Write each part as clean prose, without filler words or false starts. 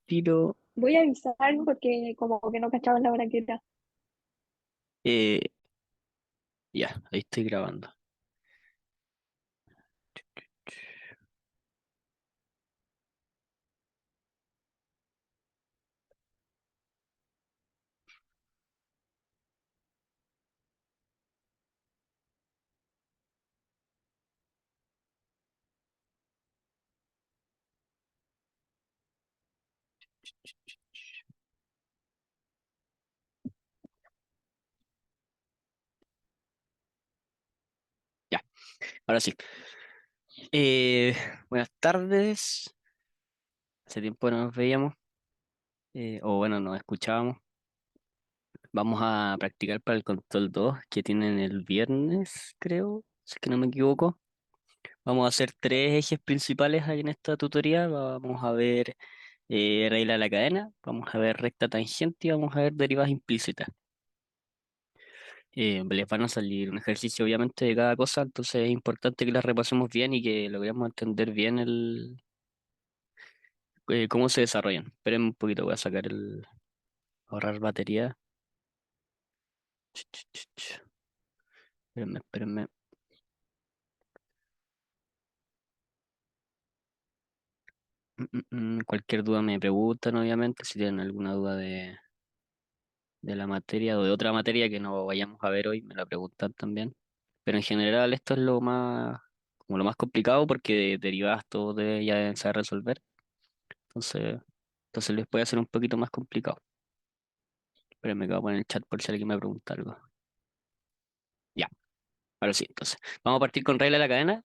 tiro. Voy a avisar porque como que no cachaba la hora que era. eh, ya, ahí estoy grabando. Ya, ahora sí. Eh, Buenas tardes. Hace tiempo no nos veíamos, o bueno, nos escuchábamos. Vamos a practicar para el control 2 que tienen el viernes, creo, si es que no me equivoco. Vamos a hacer tres ejes principales ahí en esta tutoría. Vamos a ver regla de la cadena, vamos a ver recta tangente y vamos a ver derivas implícitas. Les van a salir un ejercicio obviamente de cada cosa, entonces es importante que las repasemos bien y que logremos entender bien cómo se desarrollan. Esperen un poquito, voy a sacar el ahorrar batería. Espérenme, espérenme. Cualquier duda me preguntan, obviamente, si tienen alguna duda de la materia o de otra materia que no vayamos a ver hoy, me la preguntan también. Pero en general esto es lo más, como lo más complicado porque derivadas todo ya deben saber resolver. Entonces, entonces les puede hacer un poquito más complicado. Pero me quedo en el chat por si alguien me pregunta algo. Ya, ahora sí, entonces. Vamos a partir con regla de la cadena.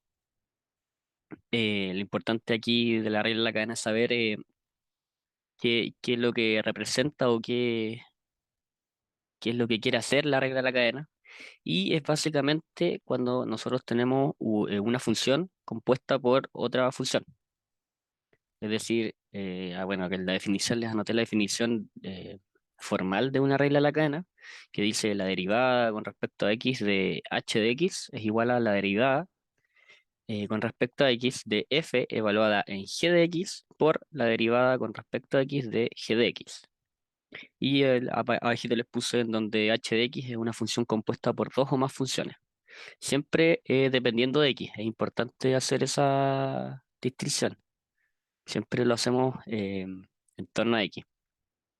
Lo importante aquí de la regla de la cadena es saber qué es lo que representa o qué es lo que quiere hacer la regla de la cadena. Y es básicamente cuando nosotros tenemos una función compuesta por otra función. Es decir, bueno, que en la definición les anoté la definición formal de una regla de la cadena, que dice la derivada con respecto a x de h de x es igual a la derivada con respecto a x de f evaluada en g de x por la derivada con respecto a x de g de x. Y abajito les puse en donde h de x es una función compuesta por dos o más funciones. Siempre dependiendo de x. Es importante hacer esa distinción. Siempre lo hacemos en torno a x.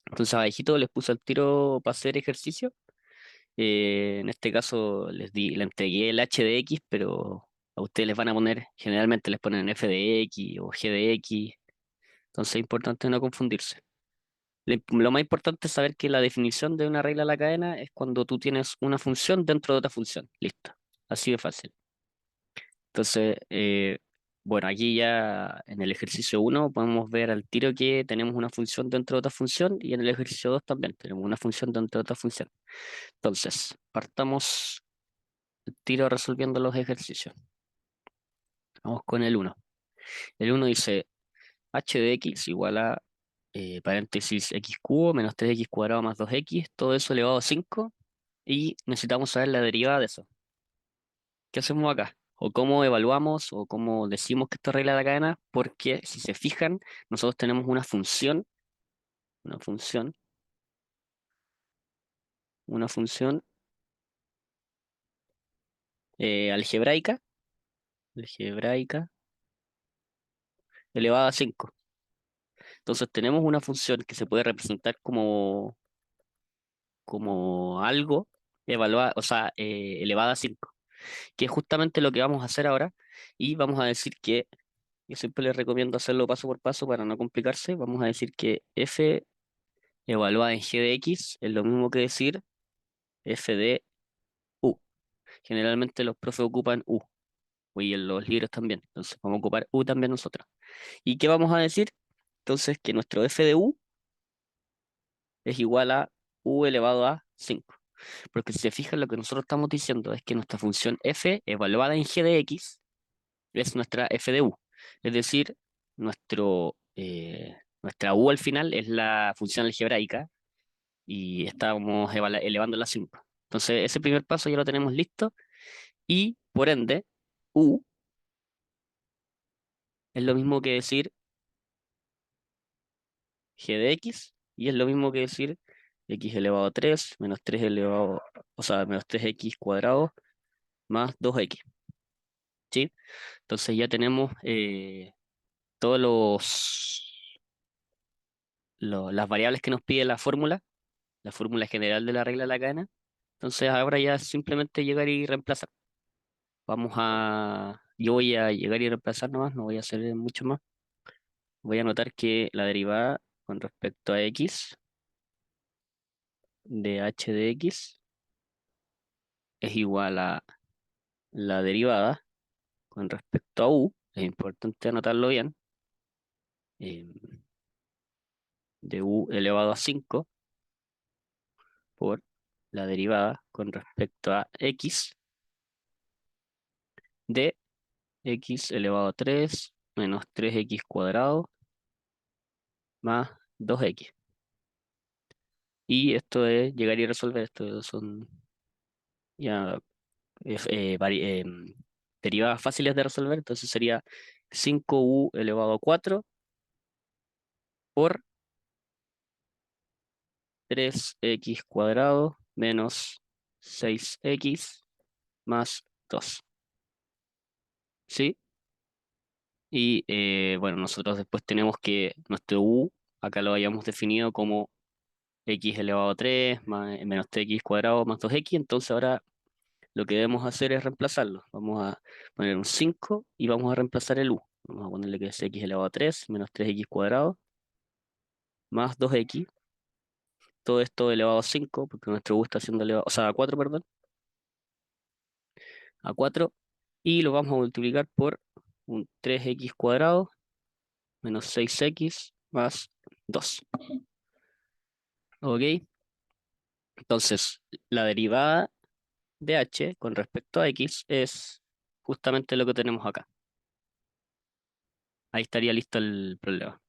Entonces abajito les puse el tiro para hacer ejercicio. En este caso le entregué el h de x, pero a ustedes les van a poner, generalmente les ponen f de x o g de x. Entonces es importante no confundirse. Lo más importante es saber que la definición de una regla de la cadena es cuando tú tienes una función dentro de otra función. Listo. Así de fácil. Entonces, bueno, aquí ya en el ejercicio uno podemos ver al tiro que tenemos una función dentro de otra función y en el ejercicio 2 también tenemos una función dentro de otra función. Entonces, partamos el tiro resolviendo los ejercicios. Vamos con el uno. El uno dice h de x igual a paréntesis x cubo menos 3x cuadrado más 2x, todo eso elevado a 5 y necesitamos saber la derivada de eso. ¿Qué hacemos acá? O cómo evaluamos o cómo decimos que esto arregla la cadena, porque si se fijan, nosotros tenemos una función, una función algebraica, algebraica elevada a 5. Entonces tenemos una función que se puede representar como algo evaluada, o sea, elevada a 5, que es justamente lo que vamos a hacer ahora. Y vamos a decir que, yo siempre les recomiendo hacerlo paso por paso para no complicarse, vamos a decir que f evaluada en g de x es lo mismo que decir f de u. Generalmente los profes ocupan u, y en los libros también. Entonces vamos a ocupar u también nosotros. ¿Y qué vamos a decir? Entonces que nuestro f de u es igual a u elevado a 5. Porque si se fijan, lo que nosotros estamos diciendo es que nuestra función f evaluada en g de x es nuestra f de u. Es decir, nuestra u al final es la función algebraica y estamos elevándola a 5. Entonces, ese primer paso ya lo tenemos listo y, por ende, u es lo mismo que decir g de x, y es lo mismo que decir x elevado a 3 menos 3 elevado, o sea, menos 3x cuadrado más 2x, ¿sí? Entonces ya tenemos todos las variables que nos pide la fórmula general de la regla de la cadena. Entonces ahora ya es simplemente llegar y reemplazar. Yo voy a llegar y reemplazar nomás, no voy a hacer mucho más. Voy a anotar que la derivada con respecto a x de h de x es igual a la derivada con respecto a u, es importante anotarlo bien, eh, de u elevado a 5 por la derivada con respecto a x de x elevado a 3 menos 3x cuadrado más 2x. Y esto es llegar y resolver, esto son ya derivadas fáciles de resolver, entonces sería 5u elevado a 4 por 3x cuadrado menos 6x más 2, ¿sí? Y bueno, nosotros después tenemos que nuestro u, acá lo hayamos definido como x elevado a 3 menos 3x cuadrado más 2x, entonces ahora lo que debemos hacer es reemplazarlo. Vamos a poner un 5 y vamos a reemplazar el u. Vamos a ponerle que es x elevado a 3 menos 3x cuadrado más 2x. Todo esto elevado a 5 porque nuestro u está siendo elevado, o sea, a 4, perdón, a 4. Y lo vamos a multiplicar por un 3x cuadrado menos 6x más 2. ¿Ok? Entonces, la derivada de h con respecto a x es justamente lo que tenemos acá. Ahí estaría listo el problema.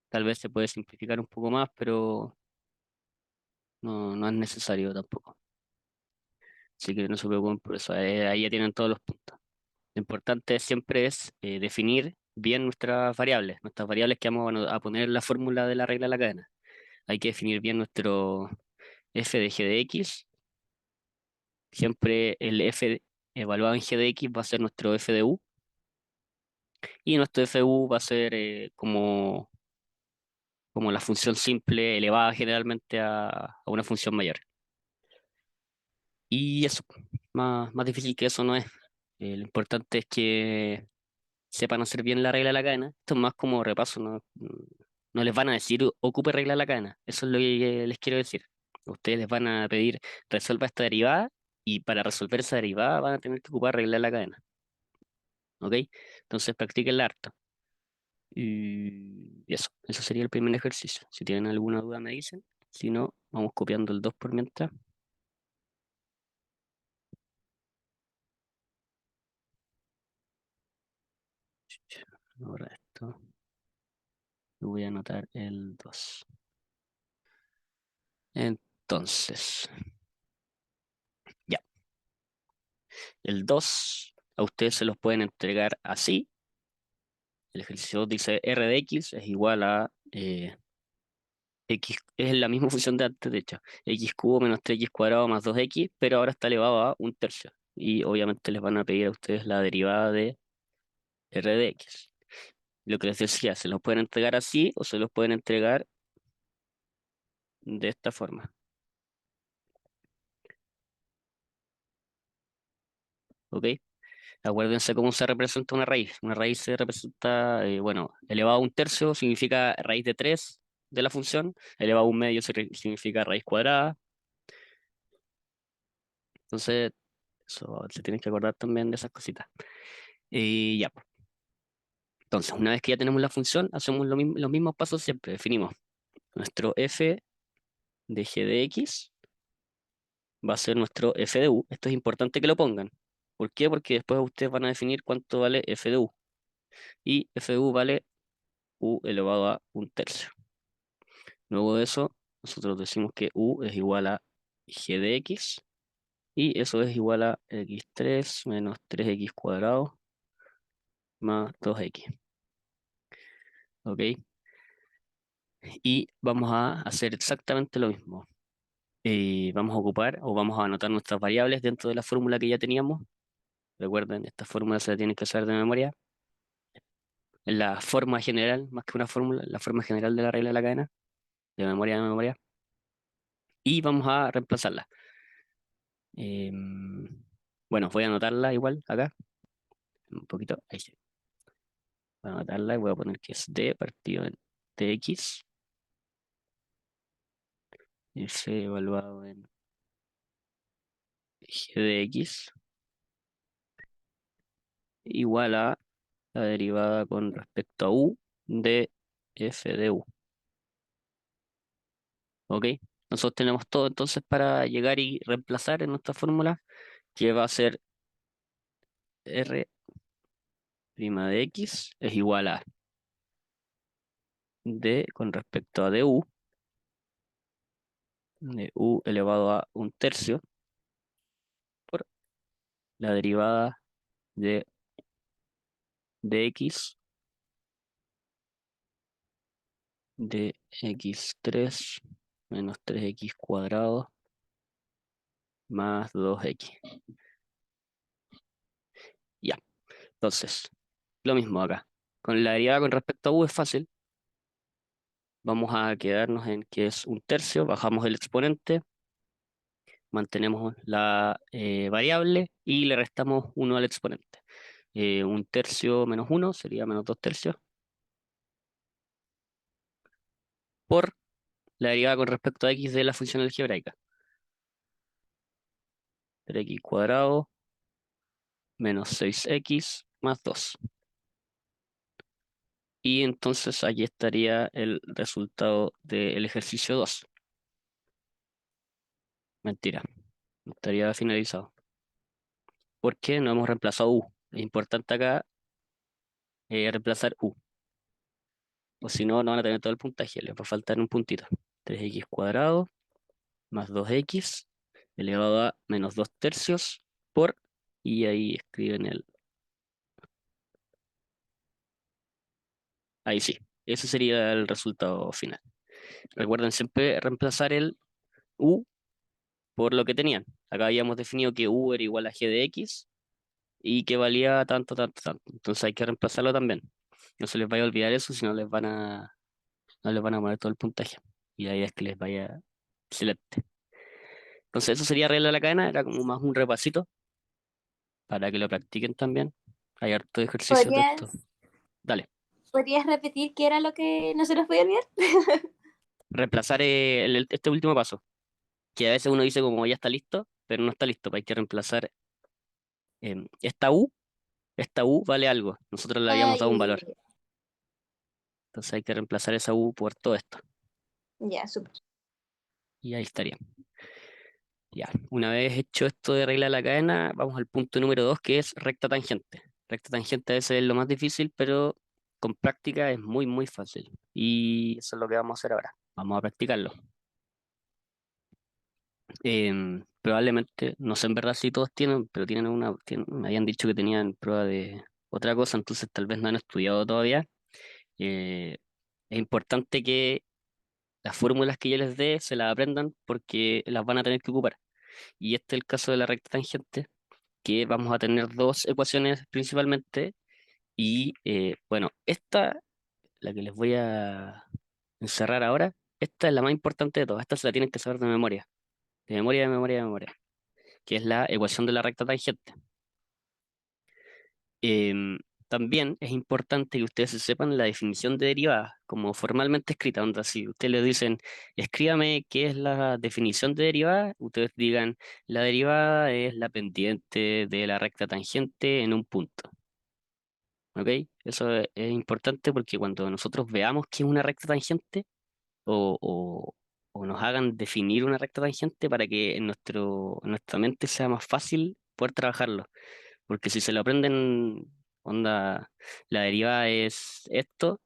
Tal vez se puede simplificar un poco más, pero no es necesario tampoco. Así que no se preocupen por eso. Ahí ya tienen todos los puntos. Lo importante siempre es definir bien nuestras variables que vamos a poner en la fórmula de la regla de la cadena. Hay que definir bien nuestro f de g de x. Siempre el f evaluado en g de x va a ser nuestro f de u. Y nuestro f de u va a ser como la función simple elevada generalmente a una función mayor. Y eso, más difícil que eso no es. Lo importante es que sepan hacer bien la regla de la cadena. Esto es más como repaso, no les van a decir ocupe regla de la cadena. Eso es lo que les quiero decir. Ustedes les van a pedir resuelva esta derivada y para resolver esa derivada van a tener que ocupar regla de la cadena. ¿Ok? Entonces practiquenla harto. Y eso sería el primer ejercicio. Si tienen alguna duda me dicen. Si no, vamos copiando el 2 por mientras. Ahora esto. Voy a anotar el 2. Entonces, ya, el 2 a ustedes se los pueden entregar así. El ejercicio 2 dice r de x es igual a x, es la misma función de antes, de hecho, x cubo menos 3x cuadrado más 2x, pero ahora está elevado a un tercio. Y obviamente les van a pedir a ustedes la derivada de r de x. Lo que les decía, se los pueden entregar así o se los pueden entregar de esta forma. ¿Ok? Acuérdense cómo se representa una raíz. Una raíz se representa, bueno, elevado a un tercio significa raíz de 3 de la función, elevado a un medio significa raíz cuadrada. Entonces, eso se tienen que acordar también de esas cositas. Y ya, pues. Entonces, una vez que ya tenemos la función, hacemos los mismos pasos siempre. Definimos nuestro f de g de x va a ser nuestro f de u. Esto es importante que lo pongan. ¿Por qué? Porque después ustedes van a definir cuánto vale f de u. Y f de u vale u elevado a un tercio. Luego de eso, nosotros decimos que u es igual a g de x y eso es igual a x3 menos 3x cuadrado más 2x. ¿Ok? Y vamos a hacer exactamente lo mismo. Vamos a ocupar o vamos a anotar nuestras variables dentro de la fórmula que ya teníamos. Recuerden, esta fórmula se la tienen que saber de memoria. En la forma general, más que una fórmula, la forma general de la regla de la cadena, de memoria. Y vamos a reemplazarla. Em, bueno, voy a anotarla igual acá, un poquito. Ahí sí. Voy a anotarla y voy a poner que es d partido en dx, f evaluado en g de x, igual a la derivada con respecto a u de f de u. ¿Ok? Nosotros tenemos todo entonces para llegar y reemplazar en nuestra fórmula, que va a ser r' de x es igual a d con respecto a du, de u elevado a un tercio, por la derivada de dx de x3 menos 3x cuadrado más 2x. Ya, entonces, lo mismo acá. Con la derivada con respecto a u es fácil. Vamos a quedarnos en que es un tercio, bajamos el exponente, mantenemos la variable y le restamos 1 al exponente. Un tercio menos 1 sería menos 2 tercios por la derivada con respecto a x de la función algebraica. 3x cuadrado menos 6x más 2. Y entonces aquí estaría el resultado del ejercicio 2. Mentira, estaría finalizado. Porque no hemos reemplazado u. Es importante acá reemplazar u. O si no, no van a tener todo el puntaje, les va a faltar un puntito. 3x cuadrado más 2x elevado a menos 2 tercios por, y ahí escriben ahí sí, ese sería el resultado final. Recuerden siempre reemplazar el u por lo que tenían. Acá habíamos definido que u era igual a g de x y que valía tanto, tanto, tanto. Entonces hay que reemplazarlo también. No se les vaya a olvidar eso, si no no les van a poner todo el puntaje. Y la idea es que les vaya excelente. Entonces eso sería regla de la cadena, era como más un repasito para que lo practiquen también. Hay hartos ejercicios de esto. ¿Podrías, Dale. podrías repetir qué era lo que no se nos podía olvidar? Reemplazar este último paso, que a veces uno dice como ya está listo, pero no está listo, pues hay que reemplazar esta U. Esta U vale algo, nosotros le habíamos dado un Ay, valor. Entonces hay que reemplazar esa U por todo esto. ya, súper. Y ahí estaría. Ya, una vez hecho esto de regla de la cadena, vamos al punto número 2, que es recta tangente. Recta tangente a veces es lo más difícil, pero con práctica es muy, muy fácil. Y eso es lo que vamos a hacer ahora. Vamos a practicarlo. Probablemente, no sé en verdad si todos tienen, pero me habían dicho que tenían prueba de otra cosa, entonces tal vez no han estudiado todavía. Eh, es importante que las fórmulas que yo les dé se las aprendan porque las van a tener que ocupar. Y este es el caso de la recta tangente, que vamos a tener dos ecuaciones principalmente. Y bueno, esta, la que les voy a encerrar ahora, esta es la más importante de todas. Esta se la tienen que saber de memoria, de memoria, de memoria, de memoria, que es la ecuación de la recta tangente. Em, También es importante que ustedes se sepan la definición de derivada, como formalmente escrita. Onda, si ustedes le dicen, escríbame qué es la definición de derivada, ustedes digan, la derivada es la pendiente de la recta tangente en un punto. ¿Ok? Eso es importante porque cuando nosotros veamos qué es una recta tangente o nos hagan definir una recta tangente para que en nuestra mente sea más fácil poder trabajarlo. Porque si se lo aprenden, onda, la derivada es esto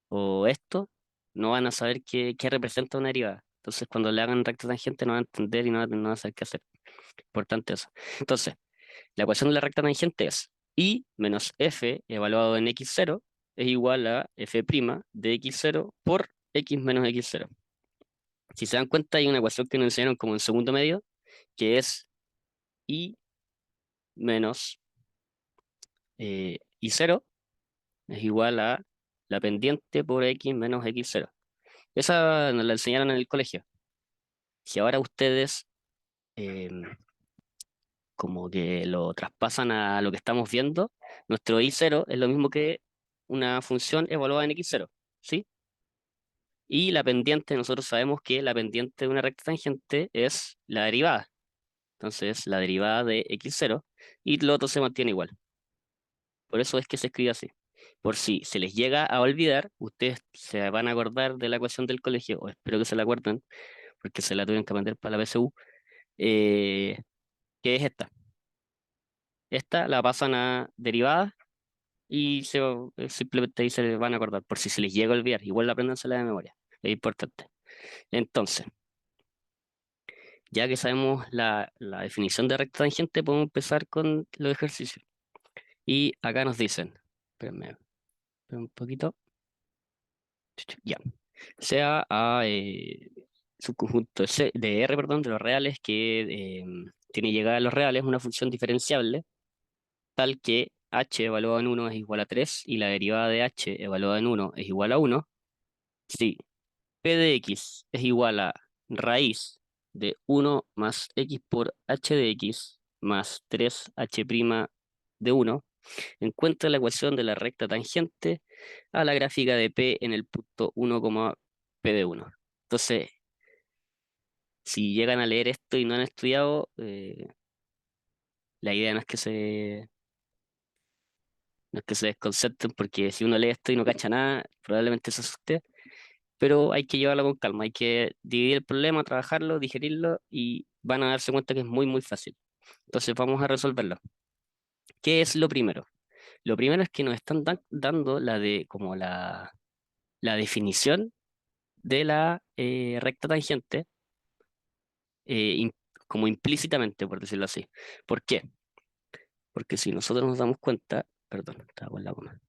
o esto, no van a saber qué representa una derivada. Entonces, cuando le hagan recta tangente, no van a entender y no van a saber qué hacer. Importante eso. Entonces, la ecuación de la recta tangente es y menos f evaluado en x0 es igual a f' de x0 por x menos x0. Si se dan cuenta, hay una ecuación que nos enseñaron como en segundo medio, que es y menos y0 es igual a la pendiente por x menos x0. Esa nos la enseñaron en el colegio. Si ahora ustedes como que lo traspasan a lo que estamos viendo, nuestro i0 es lo mismo que una función evaluada en x0, ¿sí? Y la pendiente, nosotros sabemos que la pendiente de una recta tangente es la derivada. Entonces, la derivada de x0 y lo otro se mantiene igual. Por eso es que se escribe así. Por si se les llega a olvidar, ustedes se van a acordar de la ecuación del colegio, o espero que se la acuerden, porque se la tuvieron que aprender para la PSU, eh, que es esta. Esta la pasan a derivada y simplemente ahí se van a acordar, por si se les llega a olvidar. Igual apréndansela de memoria, es importante. Entonces, ya que sabemos la definición de recta tangente, podemos empezar con los ejercicios. Y acá nos dicen, espérenme un poquito, ya, sea a subconjunto de R, perdón, de los reales que tiene llegada a los reales una función diferenciable tal que h evaluado en 1 es igual a 3 y la derivada de h evaluada en 1 es igual a 1, si p de x es igual a raíz de 1 más x por h de x más 3h' de 1, encuentra la ecuación de la recta tangente a la gráfica de P en el punto 1, P de 1. Entonces, si llegan a leer esto y no han estudiado, la idea no es que se desconcerten, porque si uno lee esto y no cacha nada, probablemente se asuste, pero hay que llevarlo con calma, hay que dividir el problema, trabajarlo, digerirlo y van a darse cuenta que es muy, muy fácil. Entonces vamos a resolverlo. ¿Qué es lo primero? Lo primero es que nos están dando como la definición de la recta tangente, eh, im- como implícitamente, por decirlo así. ¿Por qué? Porque si nosotros nos damos cuenta, perdón, estaba con la coma,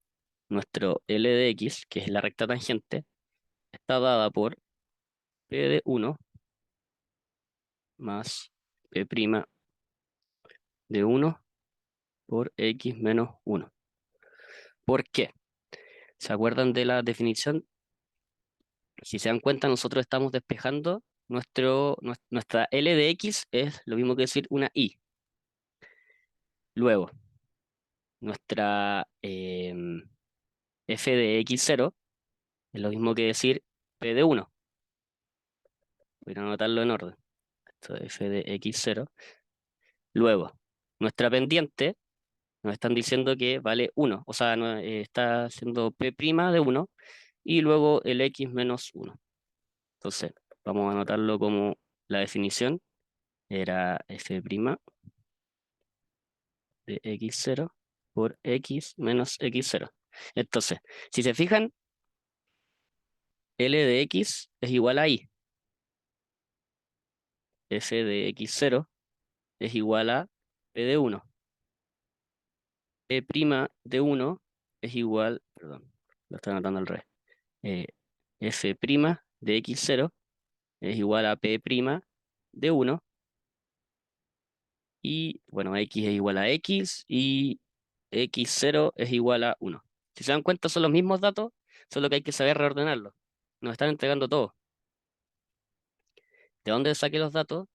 nuestro L de X, que es la recta tangente, está dada por P de 1 más P' de 1 por X menos 1. ¿Por qué? ¿Se acuerdan de la definición? Si se dan cuenta, nosotros estamos despejando nuestra L de X es lo mismo que decir una Y. Luego, nuestra f de x0 es lo mismo que decir p de 1. Voy a anotarlo en orden. Esto es f de x0. Luego, nuestra pendiente nos están diciendo que vale 1, o sea, está haciendo p' de 1 y luego el x menos 1. Entonces, vamos a anotarlo como la definición era f' de x0 por x menos x0. Entonces, si se fijan, L de x es igual a I. F de x0 es igual a P de 1. P' de 1 es igual, perdón, lo estoy anotando al revés. Eh, F' de x0 es igual a P' de 1. Y bueno, x es igual a x y x0 es igual a 1. Si se dan cuenta, son los mismos datos, solo que hay que saber reordenarlos. Nos están entregando todo. ¿De dónde saqué los datos?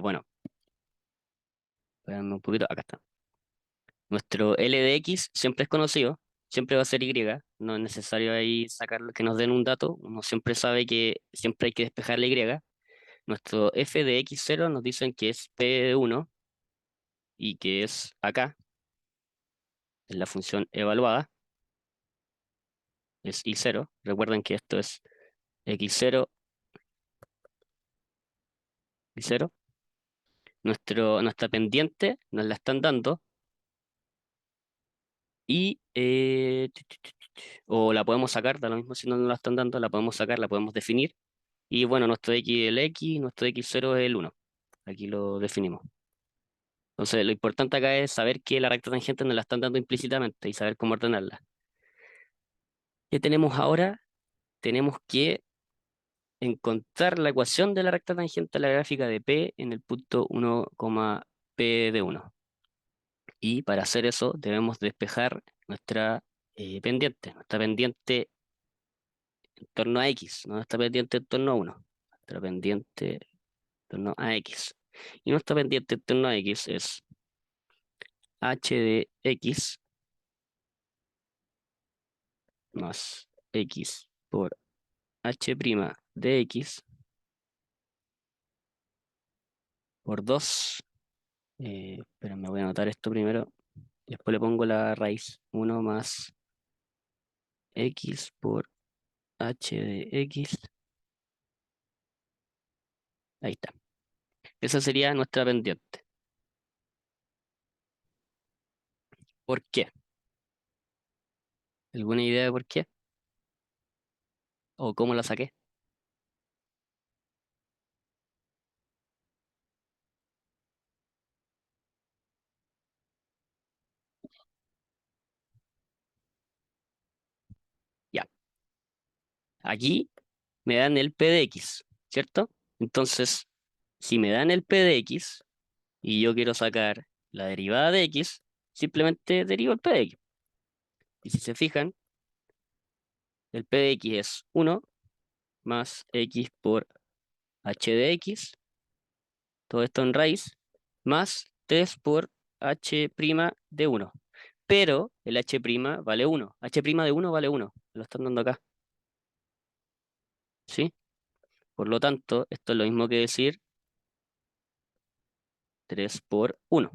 Bueno, espérame un poquito, acá está. Nuestro L de X siempre es conocido, siempre va a ser Y, no es necesario ahí sacar que nos den un dato, uno siempre sabe que siempre hay que despejar la Y. Nuestro F de X0 nos dicen que es P de 1 y que es acá, es la función evaluada, es Y0. Recuerden que esto es X0, Y0. Nuestra pendiente nos la están dando y o la podemos sacar, da lo mismo si no nos la están dando, la podemos sacar, la podemos definir. Y bueno, nuestro X es el X, nuestro X0 es el 1. Aquí lo definimos. Entonces, lo importante acá es saber que la recta tangente nos la están dando implícitamente y saber cómo ordenarla. ¿Qué tenemos ahora? Tenemos que encontrar la ecuación de la recta tangente a la gráfica de P en el punto 1, P de 1. Y para hacer eso debemos despejar nuestra pendiente. Nuestra pendiente en torno a X, no nuestra pendiente en torno a 1. Nuestra pendiente en torno a X. Y nuestra pendiente en torno a X es h de X más X por h' de X por 2. Pero me voy a anotar esto primero. Después le pongo la raíz. 1 más X por h de X. Ahí está. Esa sería nuestra pendiente. ¿Por qué? ¿Alguna idea de por qué? ¿O cómo la saqué? Ya. Aquí me dan el P de X, ¿cierto? Entonces, si me dan el P de X y yo quiero sacar la derivada de X, simplemente derivo el P de X. Y si se fijan, el P de X es 1 más X por h de X, todo esto en raíz, más 3 por h' de 1. Pero el h' vale 1. H' de 1 vale 1. Lo están dando acá. ¿Sí? Por lo tanto, esto es lo mismo que decir 3 por 1.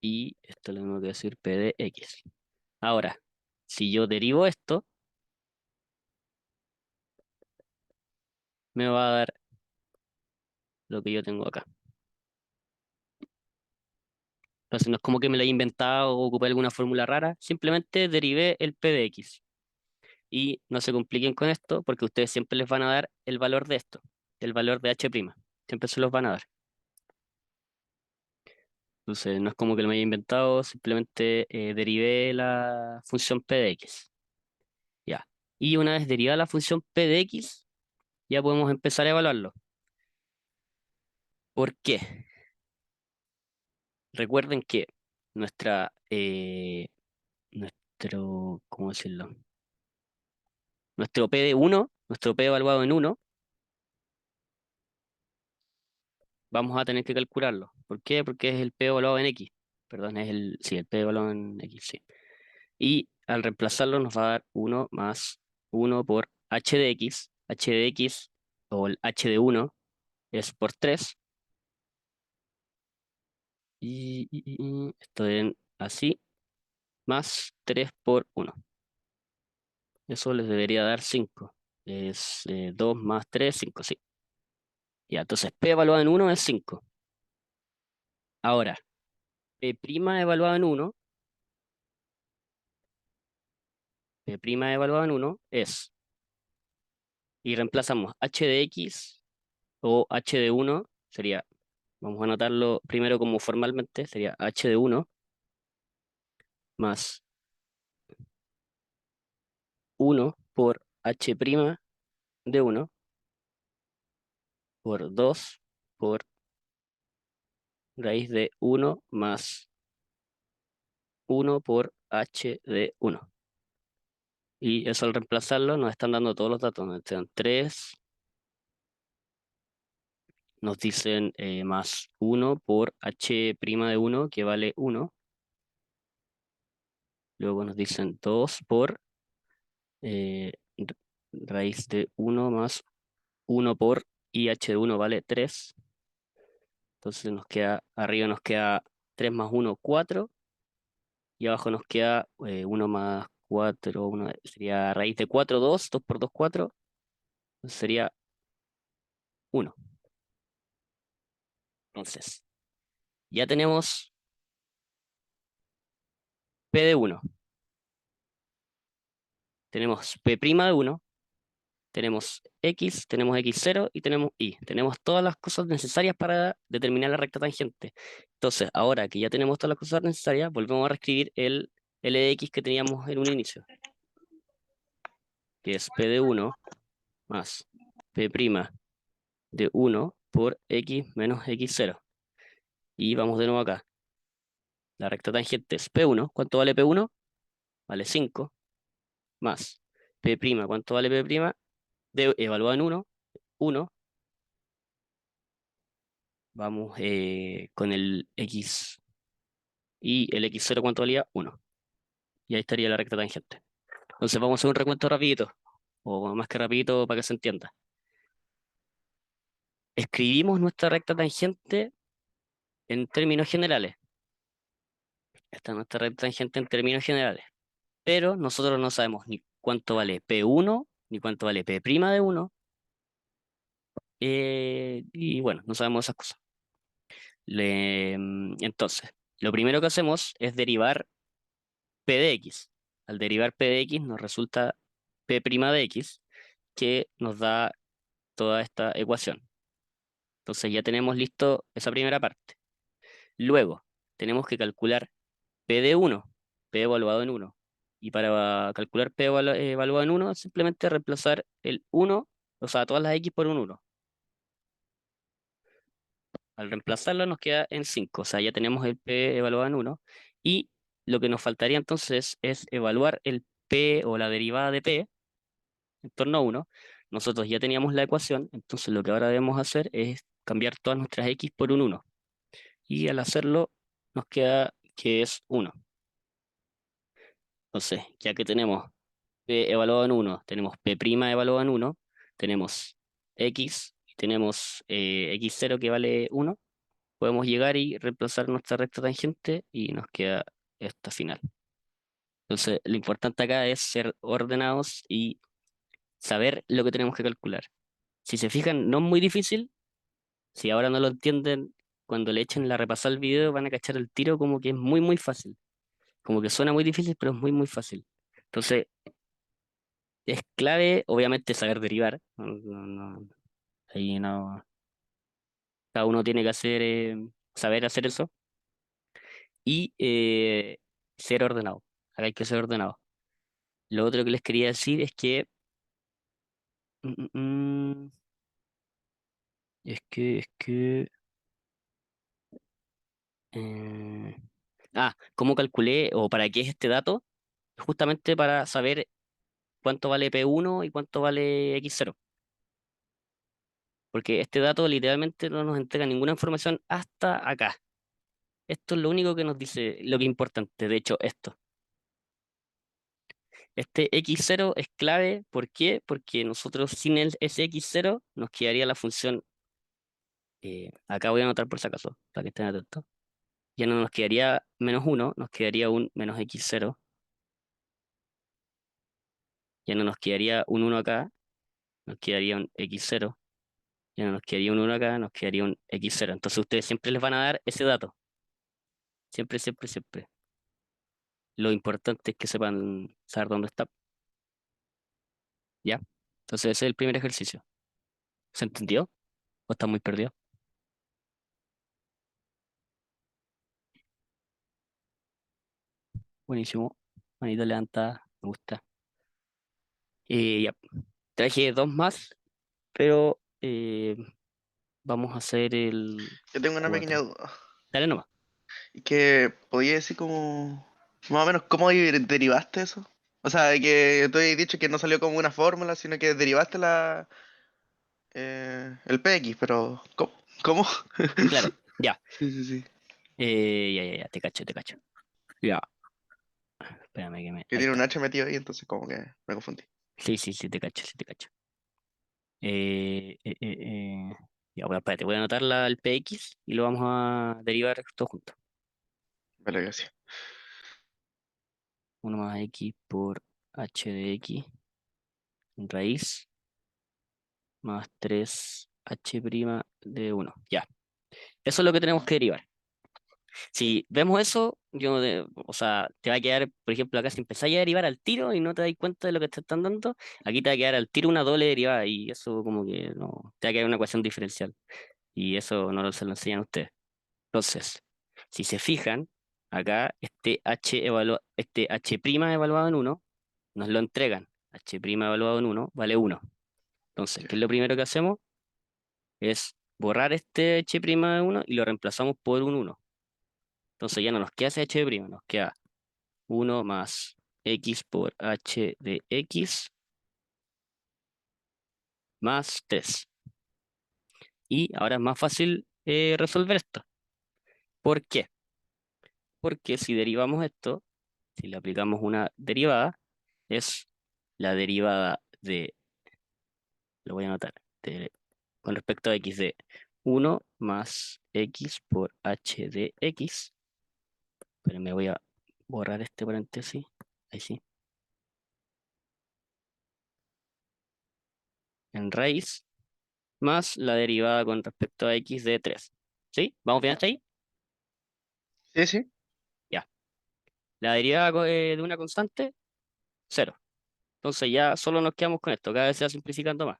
Y esto es lo mismo que decir P de X. Ahora, si yo derivo esto, me va a dar lo que yo tengo acá. Entonces no es como que me lo haya inventado o ocupé alguna fórmula rara, simplemente derivé el P de X. Y no se compliquen con esto porque ustedes siempre les van a dar el valor de esto, el valor de h'. Siempre se los van a dar. Entonces no es como que lo me haya inventado, simplemente derivé la función P de X. Ya. Y una vez derivada la función P de X, ya podemos empezar a evaluarlo. ¿Por qué? Recuerden que nuestra, ¿cómo decirlo? Nuestro P de 1, nuestro P evaluado en 1, vamos a tener que calcularlo. ¿Por qué? Porque es el P evaluado en X. Perdón, sí, el P evaluado en X, sí. Y al reemplazarlo nos va a dar 1 más 1 por h de X. H de X, o el h de 1, es por 3. Y esto es así, más 3 por 1. Eso les debería dar 5. Es 2 más 3, 5, sí. Ya, entonces P evaluado en 1 es 5. Ahora, P' evaluado en 1, P' evaluado en 1 es, y reemplazamos h de x o h de 1, sería, vamos a anotarlo primero como formalmente, sería h de 1 más 1 por h' de 1 por 2 por raíz de 1 más 1 por h de 1. Y eso al reemplazarlo nos están dando todos los datos, nos dan 3, nos dicen más 1 por h' de 1 que vale 1. Luego nos dicen 2 por eh, raíz de 1 más 1 por y h de 1 vale 3. Entonces nos queda, arriba nos queda 3 más 1, 4. Y abajo nos queda 1 más 4, sería raíz de 4, 2, 2 por 2, 4. Entonces sería 1. Entonces, ya tenemos P de 1. Tenemos P' de 1. Tenemos X, tenemos X0 y tenemos Y. Tenemos todas las cosas necesarias para determinar la recta tangente. Entonces, ahora que ya tenemos todas las cosas necesarias, volvemos a reescribir el L de X que teníamos en un inicio. que es P de 1 más P' de 1 por X menos X0. Y vamos de nuevo acá. La recta tangente es P1. ¿Cuánto vale P1? Vale 5 más P'. ¿Cuánto vale P'? Evaluado en 1. 1. Vamos con el X. Y el X0, ¿cuánto valía? 1. Y ahí estaría la recta tangente. Entonces vamos a hacer un recuento rapidito. O más que rapidito para que se entienda. Escribimos nuestra recta tangente en términos generales. Esta es nuestra recta tangente en términos generales. Pero nosotros no sabemos ni cuánto vale P1, ni cuánto vale P' de 1. Y bueno, no sabemos esas cosas. Entonces, lo primero que hacemos es derivar P de X. Al derivar P de X nos resulta P' de X, que nos da toda esta ecuación. Entonces ya tenemos listo esa primera parte. Luego, tenemos que calcular P de 1, P evaluado en 1. Y para calcular P evaluado en 1, simplemente reemplazar el 1, o sea, todas las X por un 1. Al reemplazarlo nos queda en 5, o sea, ya tenemos el P evaluado en 1. Y lo que nos faltaría entonces es evaluar el P o la derivada de P en torno a 1. Nosotros ya teníamos la ecuación, entonces lo que ahora debemos hacer es cambiar todas nuestras X por un 1. Y al hacerlo nos queda que es 1. Entonces, ya que tenemos P evaluado en 1, tenemos P' evaluado en 1, tenemos X y tenemos X0 que vale 1, podemos llegar y reemplazar nuestra recta tangente y nos queda esta final. Entonces, lo importante acá es ser ordenados y saber lo que tenemos que calcular. Si se fijan, no es muy difícil. Si ahora no lo entienden, cuando le echen la repasada al video van a cachar el tiro como que es muy, muy fácil. Como que suena muy difícil, pero es muy, muy fácil. Entonces, es clave, obviamente, saber derivar. Ahí no, cada uno tiene que saber hacer eso y ser ordenado. Acá hay que ser ordenado. Lo otro que les quería decir es que, mm, mm, mm, es que, eh, ¿cómo calculé o para qué es este dato? Justamente para saber cuánto vale P1 y cuánto vale X0. Porque este dato literalmente no nos entrega ninguna información hasta acá. Esto es lo único que nos dice lo que es importante. De hecho, esto. Este X0 es clave. ¿Por qué? Porque nosotros sin ese X0 nos quedaría la función. Acá voy a anotar por si acaso, para que estén atentos. Ya no nos quedaría -1, nos quedaría un menos X0. Ya no nos quedaría un 1 acá, nos quedaría un X0. Ya no nos quedaría un 1 acá, nos quedaría un X0. Entonces ustedes siempre les van a dar ese dato. Siempre, siempre, siempre. Lo importante es que sepan saber dónde está. ¿Ya? Entonces ese es el primer ejercicio. ¿Se entendió? ¿O está muy perdido? Buenísimo. Manito levantada. Me gusta. Ya. Traje dos más, pero vamos a hacer el Yo tengo una pequeña 4. duda. Dale nomás. Y que podía decir como más o menos cómo derivaste eso. O sea, que tú habías dicho que no salió como una fórmula, sino que derivaste el PX, pero ¿cómo? Claro. Ya. Sí, sí, sí. Ya. Te cacho, te cacho. Ya. Espérame que me. Que Ahí tiene un está. H metido ahí, entonces como que me confundí. Sí, te cacho, sí, te cacho. Eh, eh, eh, eh. Ya, bueno, espérate, voy a anotar el PX y lo vamos a derivar todo junto. Vale, gracias. 1 más X por H de X raíz más 3H' de 1. Ya. Eso es lo que tenemos que derivar. Si vemos eso, o sea, te va a quedar, por ejemplo, acá si empezáis a derivar al tiro y no te das cuenta de lo que te están dando, aquí te va a quedar al tiro una doble derivada y eso como que no, te va a quedar una ecuación diferencial y eso no se lo enseñan a ustedes. Entonces, si se fijan, acá este H evaluado en 1 nos lo entregan. h' evaluado en 1 vale 1. Entonces, Ya. ¿qué es lo primero que hacemos? Es borrar este h' de 1 y lo reemplazamos por un 1. Entonces ya no nos queda ese h', nos queda 1 más x por h de x más 3. Y ahora es más fácil resolver esto. ¿Por qué? Porque si derivamos esto, si le aplicamos una derivada, es la derivada de, lo voy a anotar, con respecto a x de 1 más x por h de x. Pero me voy a borrar este paréntesis. Ahí sí. En raíz más la derivada con respecto a x de 3. ¿Sí? ¿Vamos bien hasta ahí? Sí, sí. Ya. La derivada de una constante, 0. Entonces ya solo nos quedamos con esto. Cada vez se va simplificando más.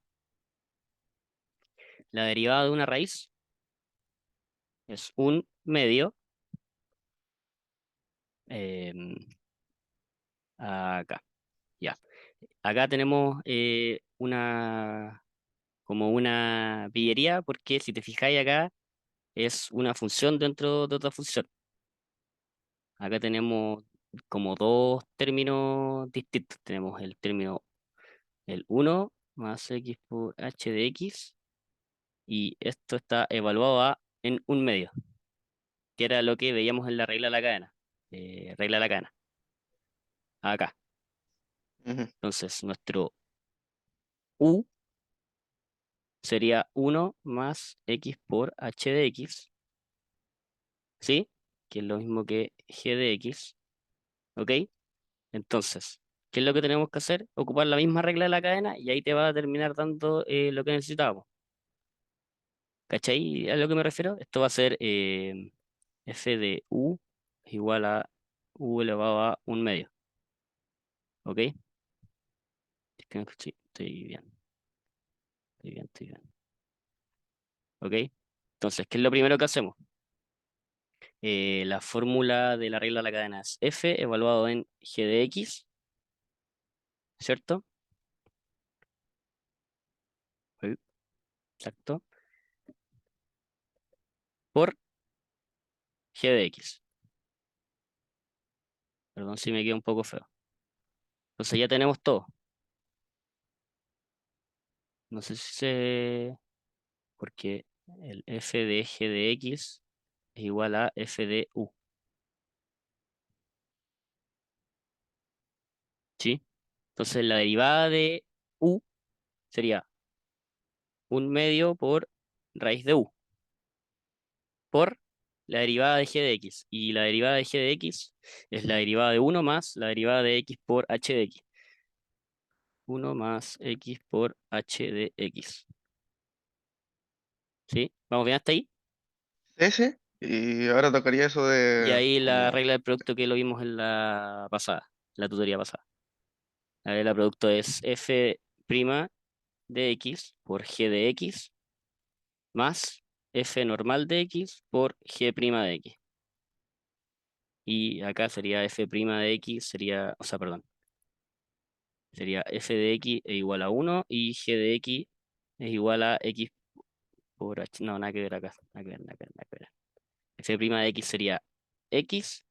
La derivada de una raíz es un medio. em, Acá. Ya. Acá tenemos como una pillería, porque si te fijáis acá, es una función dentro de otra función. Acá tenemos como dos términos distintos. Tenemos el término, el 1 más x por h de x, y esto está evaluado en un medio, que era lo que veíamos en la regla de la cadena. Regla de la cadena. Acá. Ujú. Entonces, nuestro u sería 1 más x por h de x, ¿sí? Que es lo mismo que g de x, ¿ok? Entonces, ¿qué es lo que tenemos que hacer? Ocupar la misma regla de la cadena y ahí te va a terminar dando lo que necesitábamos. ¿Cachai a lo que me refiero? Esto va a ser f de u es igual a u elevado a un medio, ¿ok? Es que sí, estoy bien, estoy bien, estoy bien. ¿Ok? Entonces, ¿qué es lo primero que hacemos? La fórmula de la regla de la cadena es f evaluado en g de x, ¿cierto? Sí, exacto. Por g de x. Perdón si me queda un poco feo. Entonces ya tenemos todo. No sé si se... Porque el f de g de x es igual a f de u. ¿Sí? Entonces la derivada de u sería un medio por raíz de u. Por la derivada de g de x. Y la derivada de g de x es la derivada de 1 más la derivada de x por h de x. 1 más x por h de x. ¿Sí? ¿Vamos bien hasta ahí? Sí, sí. Y ahora tocaría eso Y de ahí la como... regla del producto que lo vimos en la pasada, la tutoría pasada. La regla del producto es f' de x por g de x más f normal de x por g' de x. Y acá sería f' de x, sería, o sea, perdón, sería f de x es igual a 1 y g de x es igual a x por h. No, nada que ver acá. Nada que ver, nada que ver, nada que ver. F' de x sería x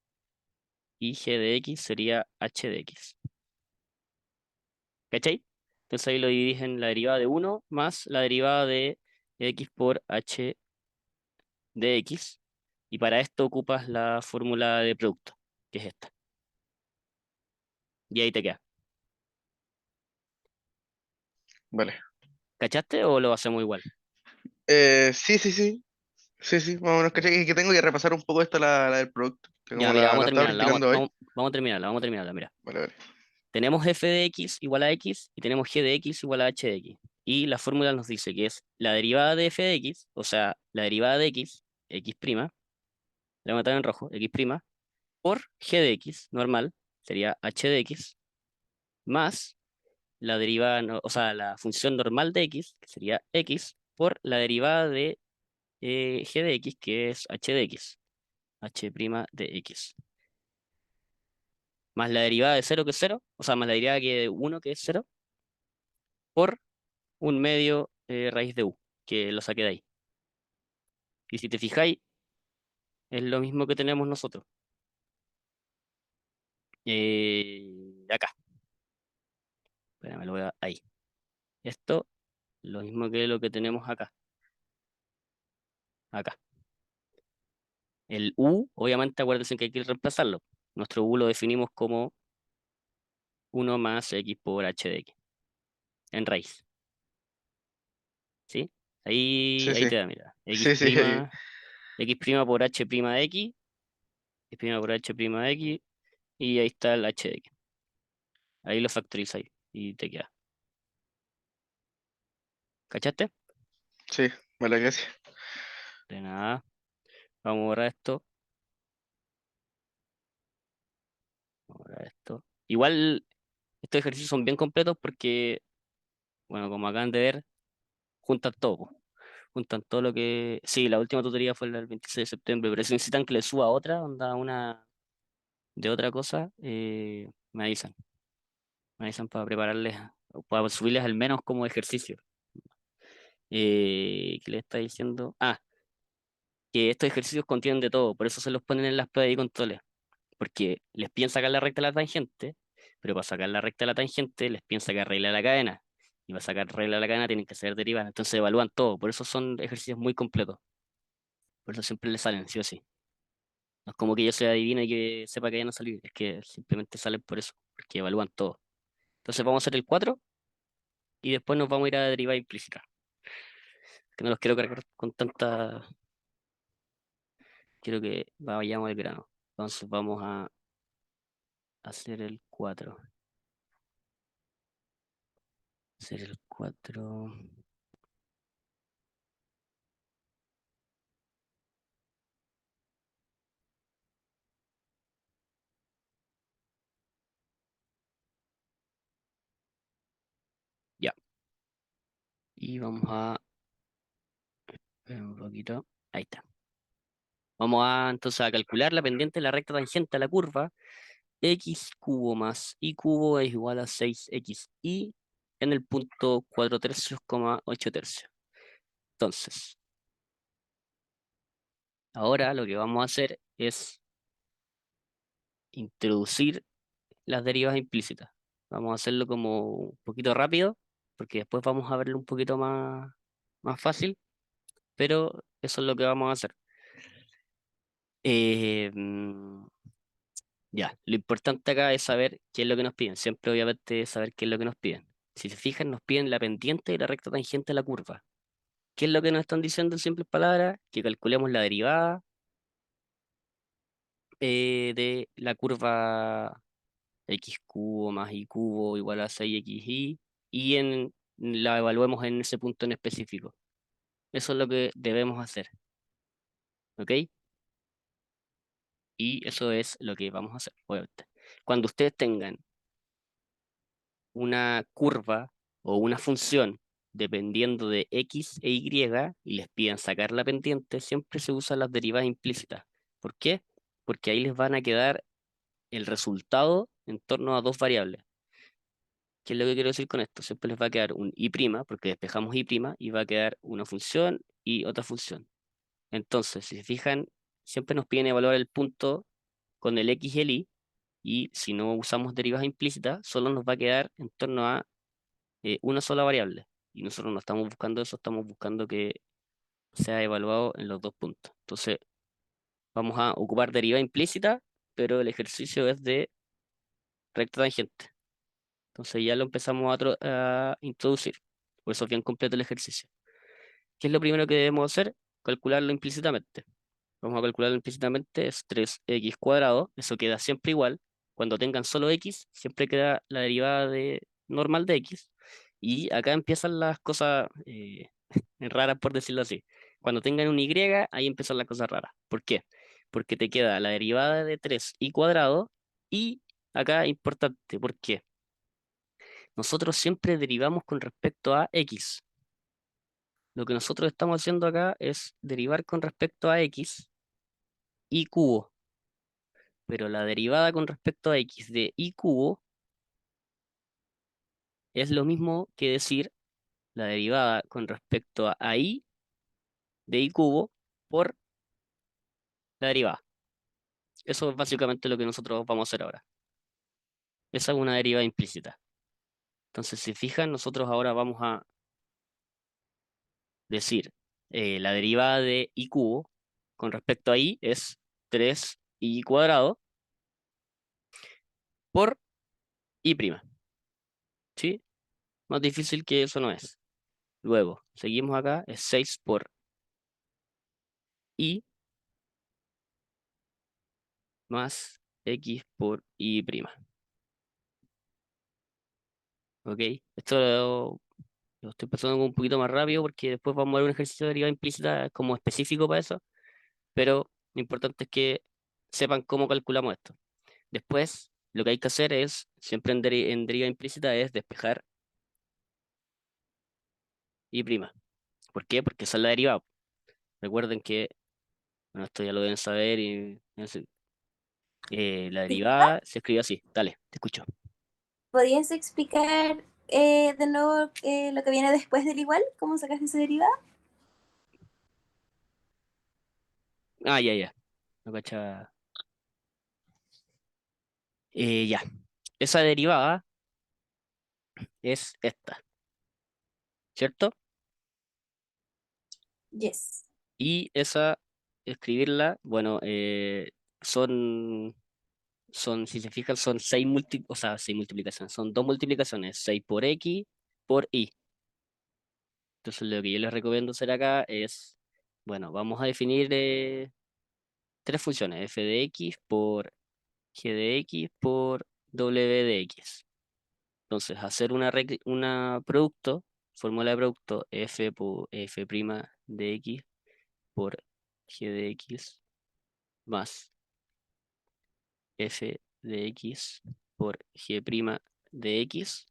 y g de x sería h de x. ¿Cachai? Entonces ahí lo dividís en la derivada de 1 más la derivada de x por h de x. Y para esto ocupas la fórmula de producto, que es esta. Y ahí te queda. Vale. ¿Cachaste o lo hacemos igual? Sí, sí, sí. Sí, sí, más o menos, ¿cachai? Es que tengo que repasar un poco esto, la del producto, que Ya, como mira, vamos a la estaba terminarla. practicando hoy. Vamos a terminarla, mira. Vale, vale. Tenemos f de x igual a x y tenemos g de x igual a h de x. Y la fórmula nos dice que es la derivada de f de x, o sea, la derivada de x, x', la voy a matar en rojo, x', por g de x normal, sería h de x, más la derivada, o sea, la función normal de x, que sería x, por la derivada de g de x, que es h de x, h' de x. Más la derivada de 0 que es 0, o sea, más la derivada de 1 que es 0, por un medio raíz de u, que lo saqué de ahí. Y si te fijáis, es lo mismo que tenemos nosotros. Acá, espérame, lo voy a ahí. Esto, lo mismo que lo que tenemos acá. Acá. El u, obviamente, acuérdense que hay que reemplazarlo. Nuestro u lo definimos como 1 más x por h de x, en raíz. ¿Sí? Sí, Ahí sí. te da, mira. Sí, sí. X prima por h prima de x, x prima por h prima de x, y ahí está el h de x. Ahí lo factorizáis y te queda. ¿Cachaste? Sí, vale, gracias. De nada. Vamos a borrar esto. Vamos a borrar esto. Igual, estos ejercicios son bien completos porque, bueno, como acaban de ver, juntan todo, po. Juntan todo lo que... Sí, la última tutoría fue el 26 de septiembre, pero si necesitan que les suba otra, onda una de otra cosa, me avisan. Me avisan para prepararles, o para subirles al menos como ejercicio. ¿Qué le está diciendo? Ah, que estos ejercicios contienen de todo, por eso se los ponen en las pruebas y controles, porque les piden sacar la recta de la tangente, pero para sacar la recta de la tangente les piden sacar regla de la cadena, y para sacar regla de la cadena tienen que saber derivar, entonces evalúan todo, por eso son ejercicios muy completos, por eso siempre les salen, sí o sí. No es como que yo sea adivino y que sepa que vayan a salir, es que simplemente salen por eso, porque evalúan todo. Entonces vamos a hacer el 4 y después nos vamos a ir a derivar implícita, que no los quiero cargar con tanta... Quiero que vayamos al grano. Entonces vamos a hacer el 4. Hacer el 4. Ya. Y vamos a... Espera un poquito. Ahí está. Vamos a entonces a calcular la pendiente de la recta tangente a la curva. X cubo más y cubo es igual a 6xy en el punto 4 tercios, 8 tercios. Entonces, ahora lo que vamos a hacer es introducir las derivas implícitas. Vamos a hacerlo como un poquito rápido, porque después vamos a verlo un poquito más fácil, pero eso es lo que vamos a hacer. Eh, mm, ya, lo importante acá es saber qué es lo que nos piden. Siempre, obviamente, saber qué es lo que nos piden. Si se fijan, nos piden la pendiente y la recta tangente a la curva. ¿Qué es lo que nos están diciendo en simples palabras? Que calculemos la derivada de la curva x cubo más y cubo igual a 6xy y la evaluemos en ese punto en específico. Eso es lo que debemos hacer, ¿ok? Y eso es lo que vamos a hacer, obviamente. Cuando ustedes tengan una curva o una función dependiendo de x e y y les pidan sacar la pendiente, siempre se usan las derivadas implícitas. ¿Por qué? Porque ahí les van a quedar el resultado en torno a dos variables. ¿Qué es lo que quiero decir con esto? Siempre les va a quedar un y', porque despejamos y', y va a quedar una función y otra función. Entonces, si se fijan, siempre nos piden evaluar el punto con el x y el y si no usamos derivas implícitas, solo nos va a quedar en torno a una sola variable. Y nosotros no estamos buscando eso, estamos buscando que sea evaluado en los dos puntos. Entonces, vamos a ocupar deriva implícita, pero el ejercicio es de recta tangente. Entonces ya lo empezamos a introducir. Por eso es bien completo el ejercicio. ¿Qué es lo primero que debemos hacer? Calcularlo implícitamente. Vamos a calcularlo implícitamente, es 3x cuadrado, eso queda siempre igual. Cuando tengan solo x, siempre queda la derivada normal de x. Y acá empiezan las cosas raras, por decirlo así. Cuando tengan un y, ahí empiezan las cosas raras. ¿Por qué? Porque te queda la derivada de 3y cuadrado y acá importante, ¿por qué? Nosotros siempre derivamos con respecto a x. Lo que nosotros estamos haciendo acá es derivar con respecto a x y cubo. Pero la derivada con respecto a x de y cubo es lo mismo que decir la derivada con respecto a i de i cubo por la derivada. Eso es básicamente lo que nosotros vamos a hacer ahora. Esa es una derivada implícita. Entonces, si fijan, nosotros ahora vamos a decir la derivada de i cubo con respecto a i es 3i cuadrado por i prima. ¿Sí? Más difícil que eso no es. Luego, seguimos acá, es 6 por i más x por i prima. ¿Ok? Esto lo estoy pasando un poquito más rápido porque después vamos a ver un ejercicio de derivada implícita como específico para eso, pero lo importante es que sepan cómo calculamos esto. Después, lo que hay que hacer es, siempre en derivada implícita, es despejar i prima. ¿Por qué? Porque esa es la derivada. Recuerden que, bueno, esto ya lo deben saber y la Disculpa, derivada se escribe así. Dale, te escucho. ¿podrías explicar de nuevo lo que viene después del igual? ¿Cómo sacaste esa derivada? Ah, ya, ya. No cacha. Ya. Esa derivada es esta, ¿cierto? Yes. Y esa, escribirla, bueno, son, si se fijan, son o sea, 6 multiplicaciones, son 2 multiplicaciones, 6 por x por y. Entonces lo que yo les recomiendo hacer acá es, bueno, vamos a definir tres funciones, f de x por g de x por w de x. Entonces, hacer una producto, fórmula de producto f por f' de x por g de x más f de x por g' de x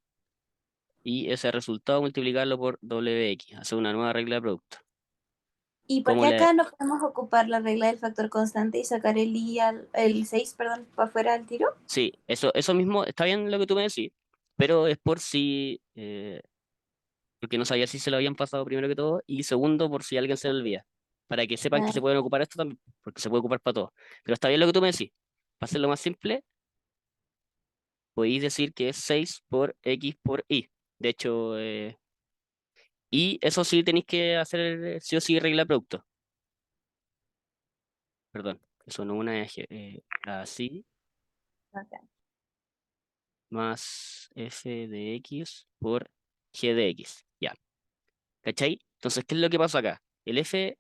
y ese resultado multiplicarlo por wx, hacer una nueva regla de producto. ¿Y por Como qué le, acá no podemos ocupar la regla del factor constante y sacar el 6, perdón, para afuera del tiro? sí, eso mismo, está bien lo que tú me decís, pero es por si, porque no sabía si se lo habían pasado primero que todo, y segundo, por si alguien se le olvida, para que sepan que se Ah, pueden ocupar esto también, porque se puede ocupar para todo. Pero está bien lo que tú me decís. Para hacerlo más simple, podéis decir que es 6 por x por y. De hecho, y eso sí tenéis que hacer sí o sí regla de producto. Perdón, eso no una es así, ok. más f de x por g de x. Ya, ¿cachai? Entonces, ¿qué es lo que pasa acá? El f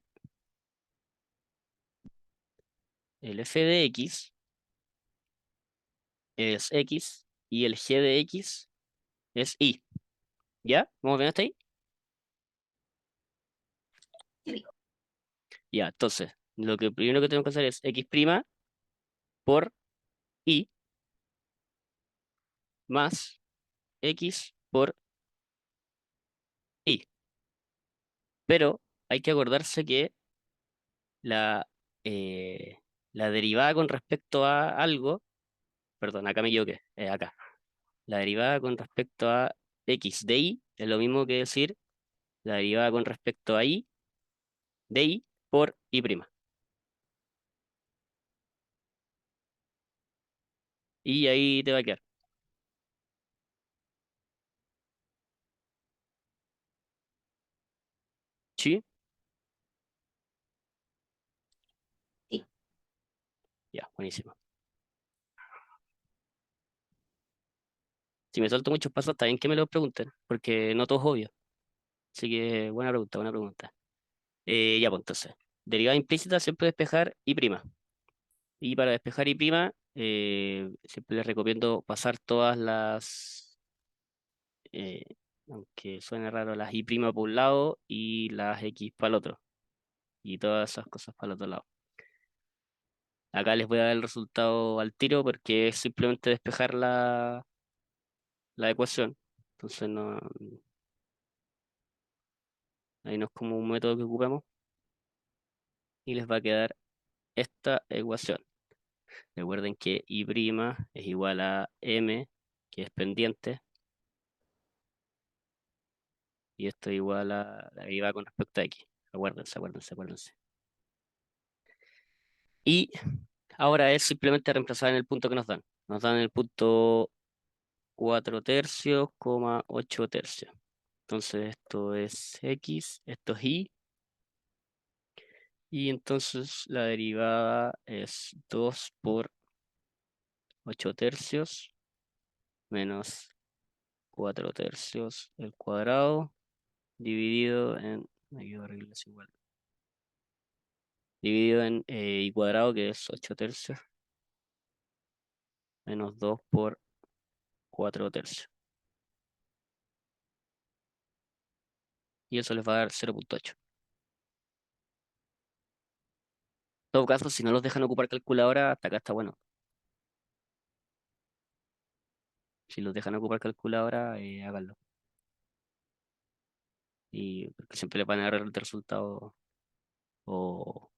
de x es x y el g de x es y. ¿Ya? ¿Vamos bien hasta ahí? Sí. Ya, entonces, lo que primero que tenemos que hacer es x' por y más x por y. Pero hay que acordarse que la, eh, la derivada con respecto a algo, perdón, acá me equivoqué, acá. La derivada con respecto a x de y es lo mismo que decir la derivada con respecto a y de y por y prima. Y ahí te va a quedar. ¿Sí? Sí. Ya, buenísimo. Si me salto muchos pasos, está bien que me lo pregunten, porque no todo es obvio. Así que buena pregunta, buena pregunta. Ya, pues entonces, derivada implícita siempre despejar y prima. Y para despejar y prima, siempre les recomiendo pasar todas eh, aunque suene raro, las y prima por un lado y las x para el otro. Y todas esas cosas para el otro lado. Acá les voy a dar el resultado al tiro porque es simplemente despejar la ecuación. Entonces no, ahí no es como un método que ocupemos. Y les va a quedar esta ecuación. Recuerden que y' es igual a m, que es pendiente, Y esto es igual a la derivada con respecto a x. Acuérdense. Y ahora es simplemente reemplazar en el punto que nos dan. Nos dan el punto 4 tercios, 8 tercios. Entonces esto es x, esto es y. Y entonces la derivada es 2 por 8 tercios menos 4 tercios el cuadrado dividido en... Me quedo horrible, es igual. Dividido en y cuadrado, que es 8 tercios, menos 2 por 4 tercios. Y eso les va a dar 0,8. En todo caso, si no los dejan ocupar calculadora, hasta acá está bueno. Si los dejan ocupar calculadora, háganlo. Y porque siempre le van a dar el resultado o,